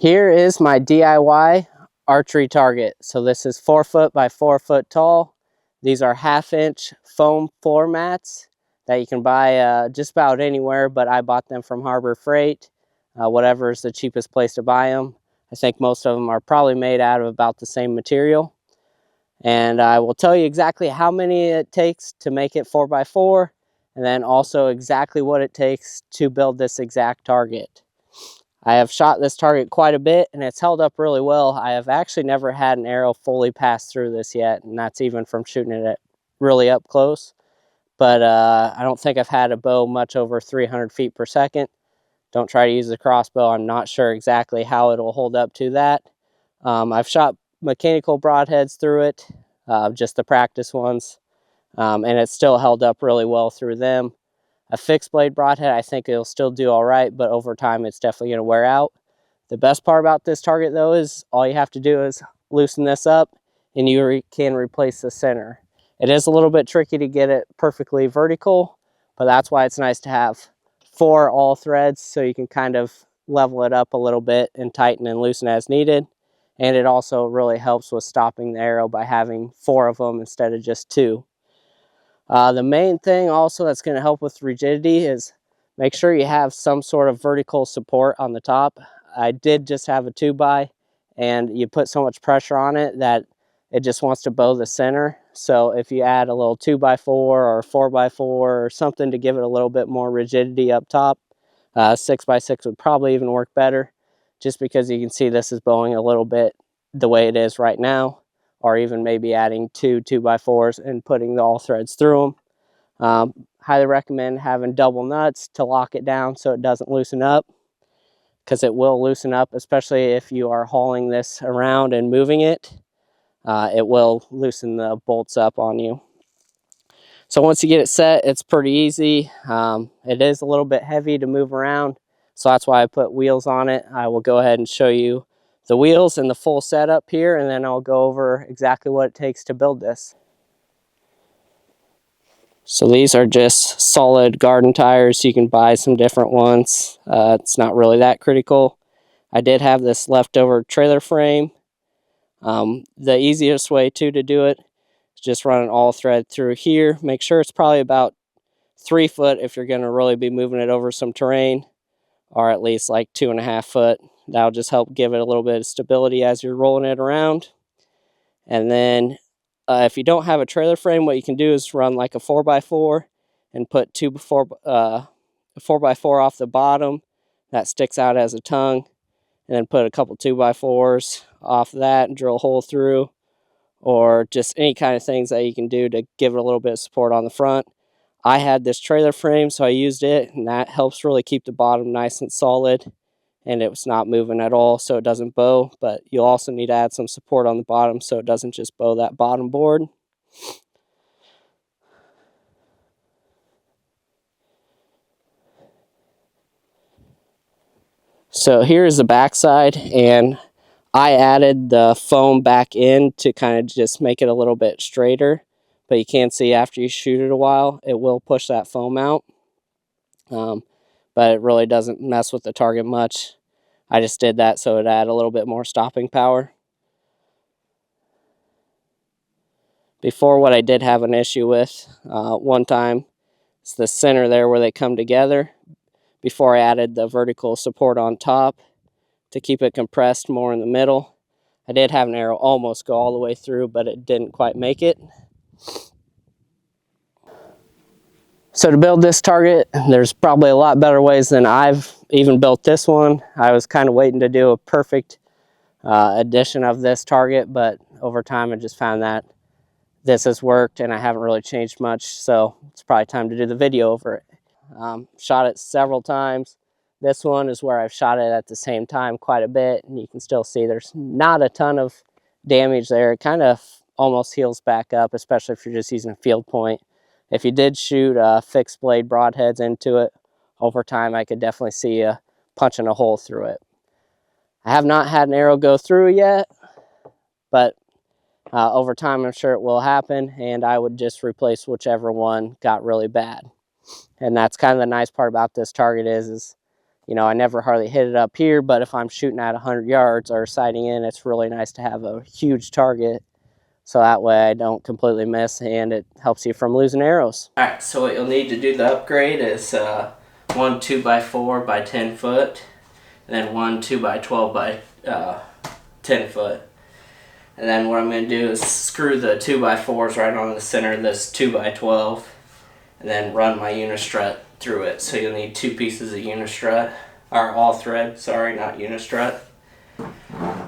Here is my DIY archery target. So this is 4 foot by 4 foot tall. These are 1/2-inch foam floor mats that you can buy just about anywhere, but I bought them from Harbor Freight, whatever is the cheapest place to buy them. I think most of them are probably made out of about the same material. And I will tell you exactly how many it takes to make it 4 by 4, and then also exactly what it takes to build this exact target. I have shot this target quite a bit and it's held up really well. I have actually never had an arrow fully pass through this yet, and that's even from shooting it at really up close. But I don't think I've had a bow much over 300 feet per second. Don't try to use the crossbow. I'm not sure exactly how it'll hold up to that. I've shot mechanical broadheads through it, just the practice ones, and it's still held up really well through them. A fixed blade broadhead, I think it'll still do all right, but over time it's definitely going to wear out. The best part about this target though is all you have to do is loosen this up and you can replace the center. It is a little bit tricky to get it perfectly vertical, but that's why it's nice to have 4 all threads so you can kind of level it up a little bit and tighten and loosen as needed. And it also really helps with stopping the arrow by having 4 of them instead of just 2. The main thing also that's going to help with rigidity is make sure you have some sort of vertical support on the top. I did just have a 2x, and you put so much pressure on it that it just wants to bow the center. So if you add a little 2x4 or 4x4 or something to give it a little bit more rigidity up top, 6x6 would probably even work better, just because you can see this is bowing a little bit the way it is right now. Or even maybe adding 2 2x4s and putting the all threads through them. Highly recommend having double nuts to lock it down so it doesn't loosen up, because it will loosen up, especially if you are hauling this around and moving it. It will loosen the bolts up on you. So once you get it set, it's pretty easy. It is a little bit heavy to move around, so that's why I put wheels on it. I will go ahead and show you the wheels and the full setup here, and then I'll go over exactly what it takes to build this. So these are just solid garden tires. You can buy some different ones. It's not really that critical. I did have this leftover trailer frame. The easiest way to do it is just run an all thread through here. Make sure it's probably about 3 foot if you're going to really be moving it over some terrain, or at least like 2.5 foot. That'll just help give it a little bit of stability as you're rolling it around. And then if you don't have a trailer frame, what you can do is run like a 4x4 and put 4x4 off the bottom that sticks out as a tongue, and then put a couple 2x4s off that and drill a hole through, or just any kind of things that you can do to give it a little bit of support on the front. I had this trailer frame, so I used it, and that helps really keep the bottom nice and solid, and it was not moving at all, so it doesn't bow. But you'll also need to add some support on the bottom so it doesn't just bow that bottom board. So here's the backside, and I added the foam back in to kind of just make it a little bit straighter. But you can see after you shoot it a while, it will push that foam out. But it really doesn't mess with the target much. I just did that so it add a little bit more stopping power. Before, what I did have an issue with one time, it's the center there where they come together. Before I added the vertical support on top to keep it compressed more in the middle, I did have an arrow almost go all the way through, but it didn't quite make it. So to build this target, there's probably a lot better ways than I've even built this one. I was kind of waiting to do a perfect edition of this target, but over time I just found that this has worked and I haven't really changed much, so it's probably time to do the video over it. Shot it several times. This one is where I've shot it at the same time quite a bit, and you can still see there's not a ton of damage there. It kind of almost heals back up, especially if you're just using a field point. If you did shoot fixed blade broadheads into it, over time I could definitely see you punching a hole through it. I have not had an arrow go through yet, but over time I'm sure it will happen, and I would just replace whichever one got really bad. And that's kind of the nice part about this target is You know, I never hardly hit it up here, but if I'm shooting at 100 yards or sighting in, it's really nice to have a huge target. So that way I don't completely miss, and it helps you from losing arrows. All right, so what you'll need to do the upgrade is one 2x4 by 10 foot, and then one 2x12 by 10 foot. And then what I'm going to do is screw the 2x4s right on the center of this 2x12, and then run my unistrut through it. So you'll need 2 pieces of unistrut, or all thread, sorry, not unistrut.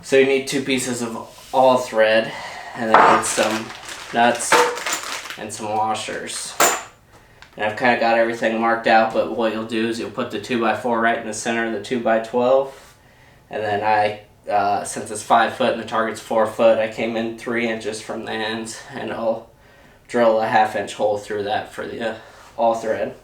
So you need 2 pieces of all thread, and then some nuts and some washers. And I've kind of got everything marked out, but what you'll do is you'll put the 2x4 right in the center of the 2x12, and then since it's 5 foot and the target's 4 foot, I came in 3 inches from the ends, and I'll drill a 1/2 inch hole through that for the all thread.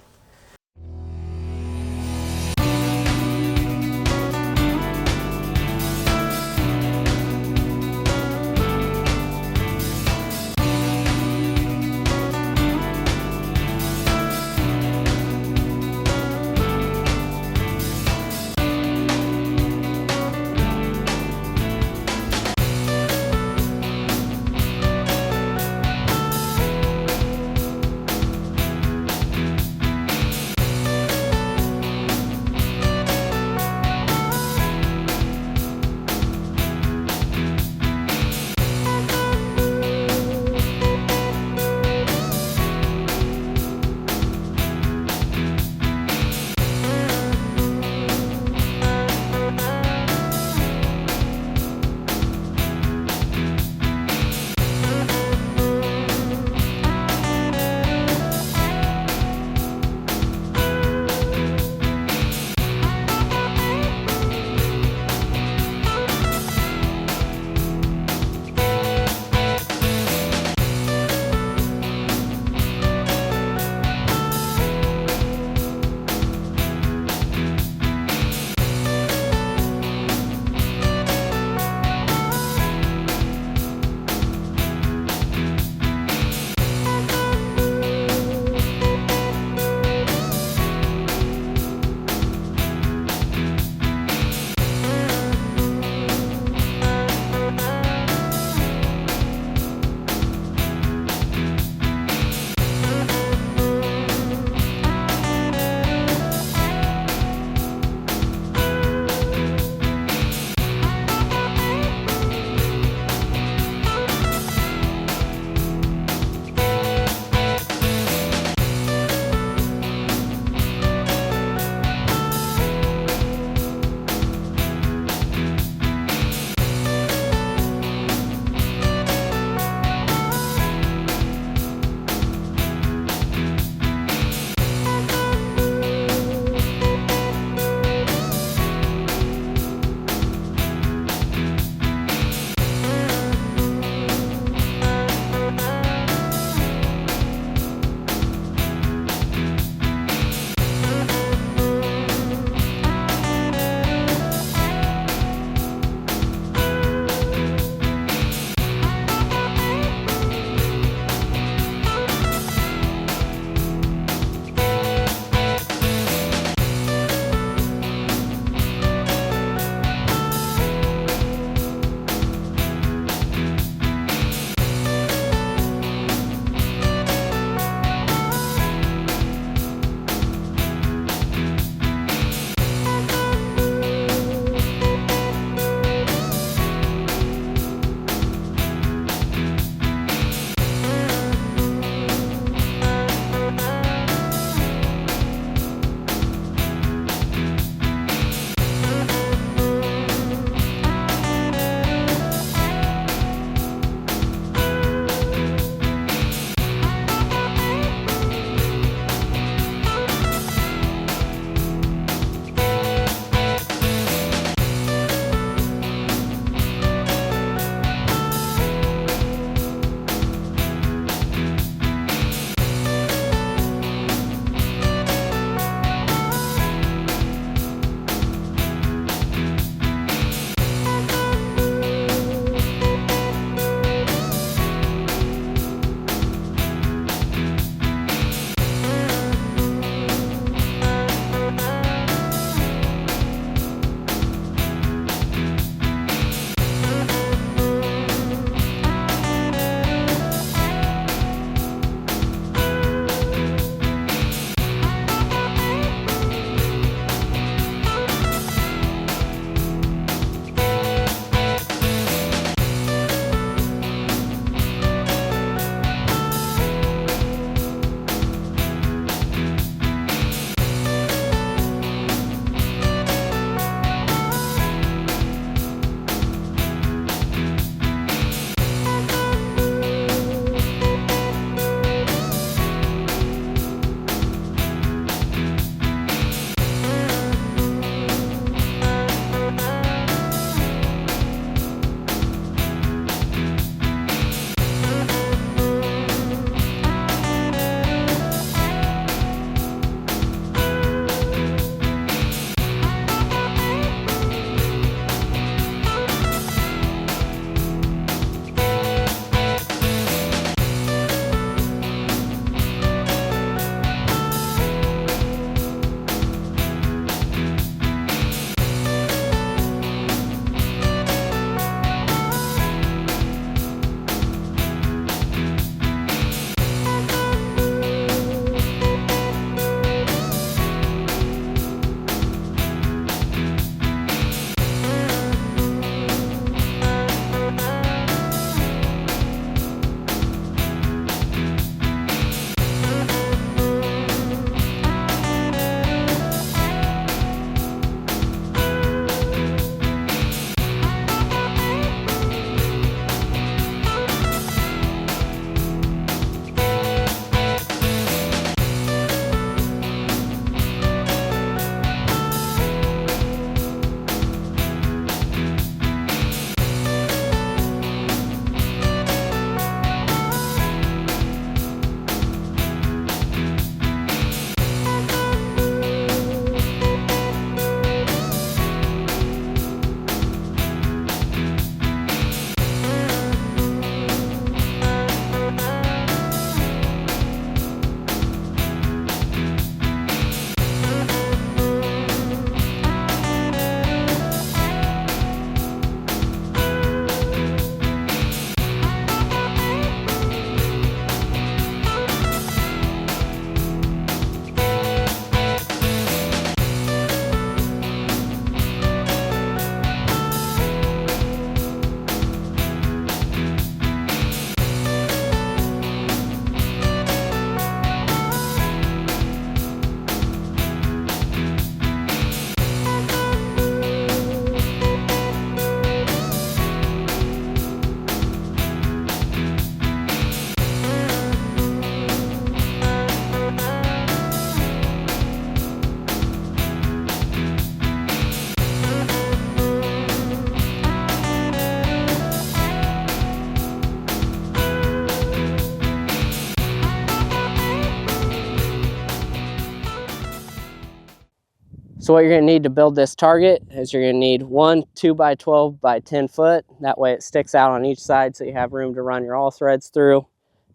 So what you're going to need to build this target is you're going to need one 2x12 by 10 foot. That way it sticks out on each side so you have room to run your all threads through.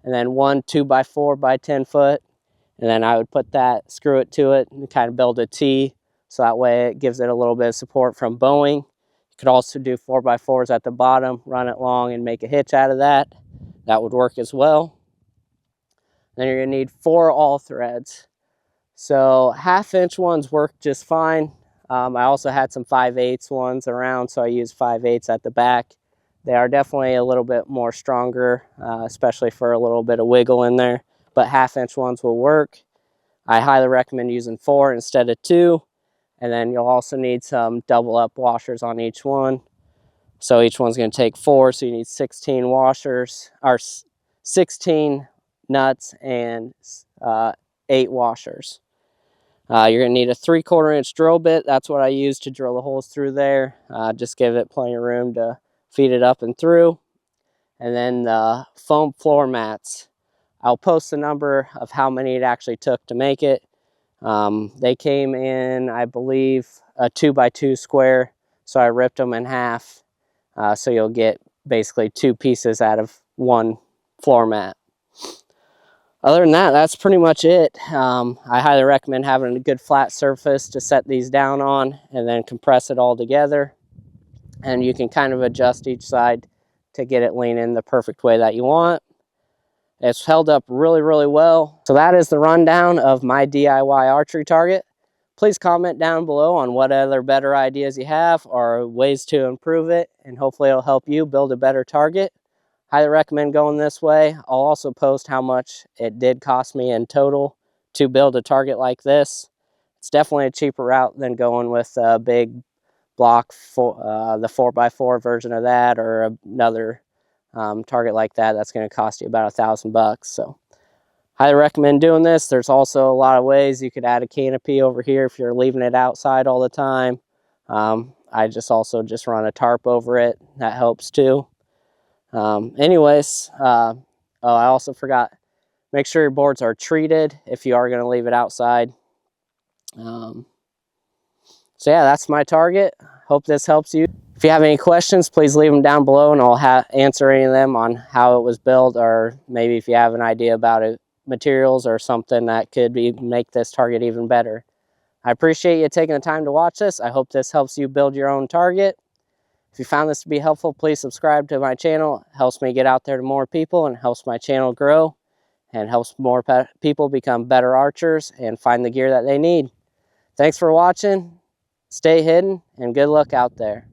And then one 2x4 by 10 foot. And then I would put that, screw it to it, and kind of build a T. So that way it gives it a little bit of support from bowing. You could also do 4x4s at the bottom, run it long and make a hitch out of that. That would work as well. Then you're going to need 4 all threads. So 1/2 inch ones work just fine. I also had some 5/8 ones around, so I used 5/8 at the back. They are definitely a little bit more stronger, especially for a little bit of wiggle in there, but 1/2 inch ones will work. I highly recommend using 4 instead of 2, and then you'll also need some double up washers on each one. So each one's going to take 4, so you need 16 washers, or 16 nuts and 8 washers. You're going to need a 3/4 inch drill bit. That's what I use to drill the holes through there. Just give it plenty of room to feed it up and through. And then the foam floor mats. I'll post the number of how many it actually took to make it. They came in, I believe, a 2x2 square. So I ripped them in half. So you'll get basically 2 pieces out of 1 floor mat. Other than that, that's pretty much it. I highly recommend having a good flat surface to set these down on and then compress it all together. And you can kind of adjust each side to get it leaning the perfect way that you want. It's held up really, really well. So that is the rundown of my DIY archery target. Please comment down below on what other better ideas you have or ways to improve it, and hopefully it'll help you build a better target. Highly recommend going this way. I'll also post how much it did cost me in total to build a target like this. It's definitely a cheaper route than going with a big block, the 4x4 version of that, or another target like that. That's going to cost you about $1,000. So highly recommend doing this. There's also a lot of ways you could add a canopy over here if you're leaving it outside all the time. I also run a tarp over it. That helps too. I also forgot, make sure your boards are treated if you are going to leave it outside. So yeah, that's my target. Hope this helps you. If you have any questions, please leave them down below and I'll answer any of them on how it was built, or maybe if you have an idea about it, materials or something that could make this target even better. I appreciate you taking the time to watch this. I hope this helps you build your own target. If you found this to be helpful, please subscribe to my channel. It helps me get out there to more people and helps my channel grow and helps more people become better archers and find the gear that they need. Thanks for watching. Stay hidden and good luck out there.